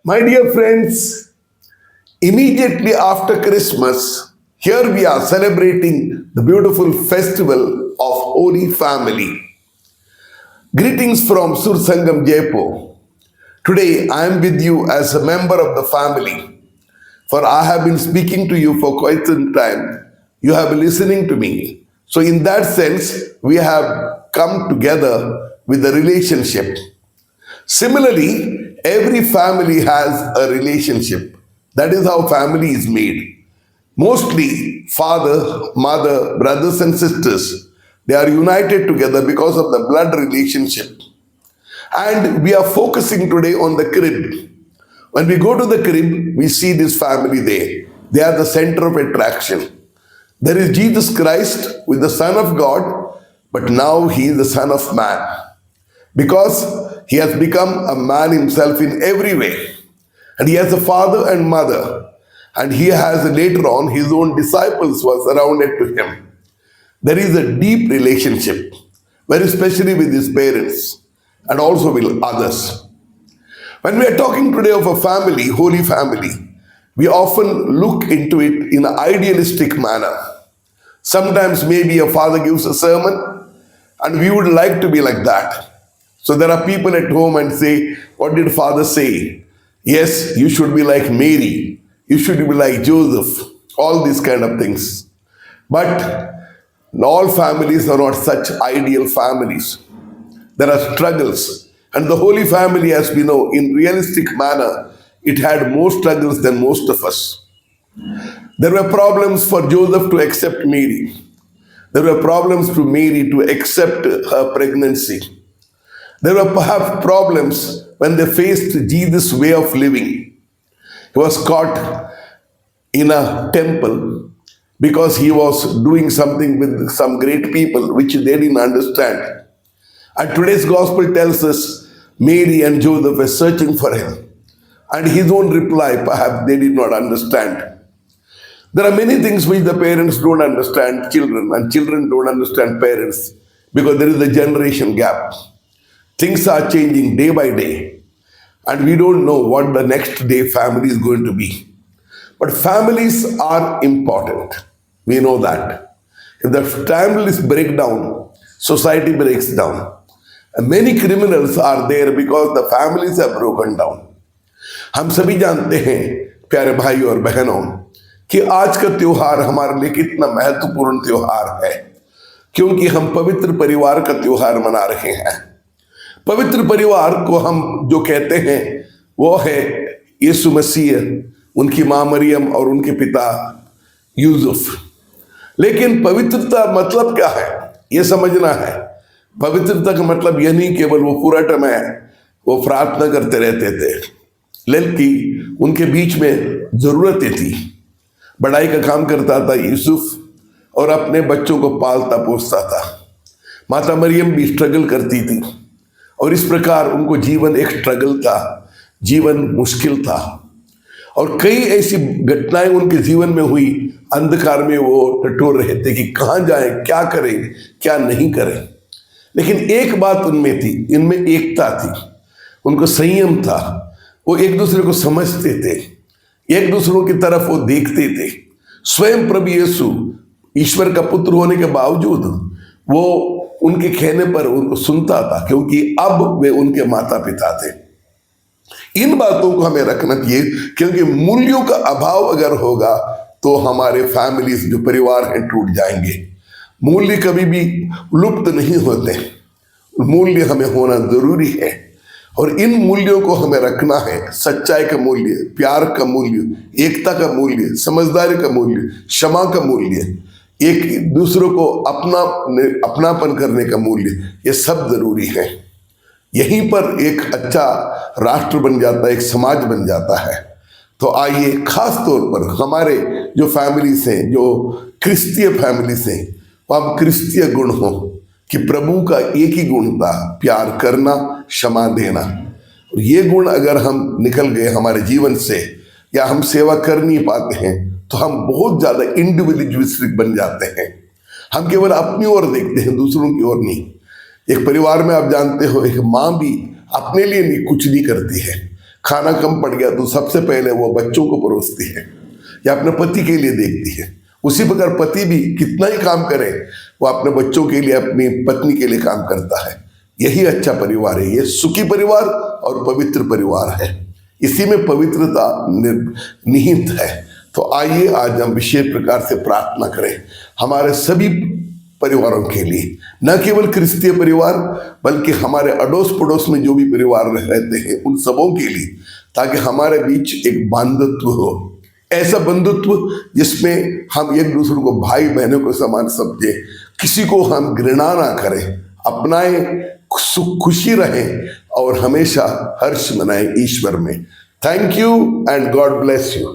My dear friends, immediately after Christmas, here we are celebrating the beautiful festival of Holy Family. Greetings from Sursangam Jaipur. Today I am with you as a member of the family, for I have been speaking to you for quite some time. You have been listening to me. So, in that sense, we have come together with a relationship. Similarly, every family has a relationship. That is how family is made. Mostly, father, mother, brothers, and sisters, they are united together because of the blood relationship. And we are focusing today on the crib. When we go to the crib, we see this family there. They are the center of attraction. There is Jesus Christ with the Son of God, but now he is the Son of Man because he has become a man himself in every way. And he has a father and mother, and he has later on his own disciples who are surrounded to him. There is a deep relationship, very especially with his parents and also with others. When we are talking today of a family, holy family, we often look into it in an idealistic manner. Sometimes maybe a father gives a sermon and we would like to be like that. So there are people at home and say, what did father say? Yes, you should be like Mary. You should be like Joseph. All these kind of things. But all families are not such ideal families. There are struggles. And the Holy Family, as we know, in realistic manner, it had more struggles than most of us. There were problems for Joseph to accept Mary. There were problems for Mary to accept her pregnancy. There were perhaps problems when they faced Jesus' way of living. He was caught in a temple because he was doing something with some great people which they didn't understand. And today's gospel tells us Mary and Joseph were searching for him. And his own reply, perhaps they did not understand. There are many things which the parents don't understand children, and children don't understand parents because there is a generation gap. Things are changing day by day, and we don't know what the next day family is going to be. But families are important. We know that. If the families break down, society breaks down. And many criminals are there because the families have broken down. हम सभी जानते हैं प्यारे भाई और बहनों कि आज का त्योहार हमारे लिए कितना महत्वपूर्ण त्योहार है, क्योंकि हम पवित्र परिवार का त्योहार मना रहे हैं। पवित्र परिवार को हम जो कहते हैं वो है यीशु मसीह, उनकी माँ मरियम और उनके पिता यूसुफ। लेकिन पवित्रता मतलब क्या है ये समझना है। पवित्रता का मतलब यह नहीं केवल वो पूरा टाइम वो प्रार्थना करते रहते थे, बल्कि उनके बीच में जरूरतें थी। बड़ाई का काम करता था यूसुफ और अपने बच्चों को पालता पोसता था। माता मरियम भी स्ट्रगल करती थी और इस प्रकार उनको जीवन एक स्ट्रगल था, जीवन मुश्किल था। और कई ऐसी घटनाएं उनके जीवन में हुई, अंधकार में वो टटोर रहे थे कि कहाँ जाएं, क्या करें, क्या नहीं करें। लेकिन एक बात उनमें थी, इनमें एकता थी, उनको संयम था, वो एक दूसरे को समझते थे, एक दूसरों की तरफ वो देखते थे। स्वयं प्रभु यीशु ईश्वर का पुत्र होने के बावजूद वो उनके कहने पर उनको सुनता था, क्योंकि अब वे उनके माता पिता थे। इन बातों को हमें रखना चाहिए, क्योंकि मूल्यों का अभाव अगर होगा तो हमारे फैमिलीज जो परिवार हैं टूट जाएंगे। मूल्य कभी भी लुप्त नहीं होते, मूल्य हमें होना जरूरी है और इन मूल्यों को हमें रखना है। सच्चाई का मूल्य, प्यार का मूल्य, एकता का मूल्य, समझदारी का मूल्य, क्षमा का मूल्य, एक दूसरों को अपनापन करने का मूल्य, ये सब जरूरी है। यहीं पर एक अच्छा राष्ट्र बन जाता है, एक समाज बन जाता है। तो आइए खास तौर पर हमारे जो फैमिलीज हैं, जो क्रिस्तीय फैमिलीज हैं, वह क्रिस्तीय गुण हो कि प्रभु का एक ही गुण था, प्यार करना, क्षमा देना। और ये गुण अगर हम निकल गए हमारे जीवन से या हम सेवा कर नहीं पाते हैं तो हम बहुत ज़्यादा इंडिविजुअलिस्टिक बन जाते हैं। हम केवल अपनी ओर देखते हैं, दूसरों की ओर नहीं। एक परिवार में आप जानते हो एक माँ भी अपने लिए नहीं कुछ नहीं करती है, खाना कम पड़ गया तो सबसे पहले वो बच्चों को परोसती है या अपने पति के लिए देखती है। उसी प्रकार पति भी कितना ही काम करे, वो अपने बच्चों के लिए, अपनी पत्नी के लिए काम करता है। यही अच्छा परिवार है, ये सुखी परिवार और पवित्र परिवार है। इसी में पवित्रता निहित है। तो आइए आज हम विशेष प्रकार से प्रार्थना करें हमारे सभी परिवारों के लिए, न केवल क्रिस्तीय परिवार बल्कि हमारे अड़ोस पड़ोस में जो भी परिवार रहते हैं उन सबों के लिए, ताकि हमारे बीच एक बंधुत्व हो, ऐसा बंधुत्व जिसमें हम एक दूसरे को भाई बहनों को समान समझे, किसी को हम घृणा ना करें, अपनाएं, खुशी रहें और हमेशा हर्ष मनाएं ईश्वर में। Thank you and God bless you.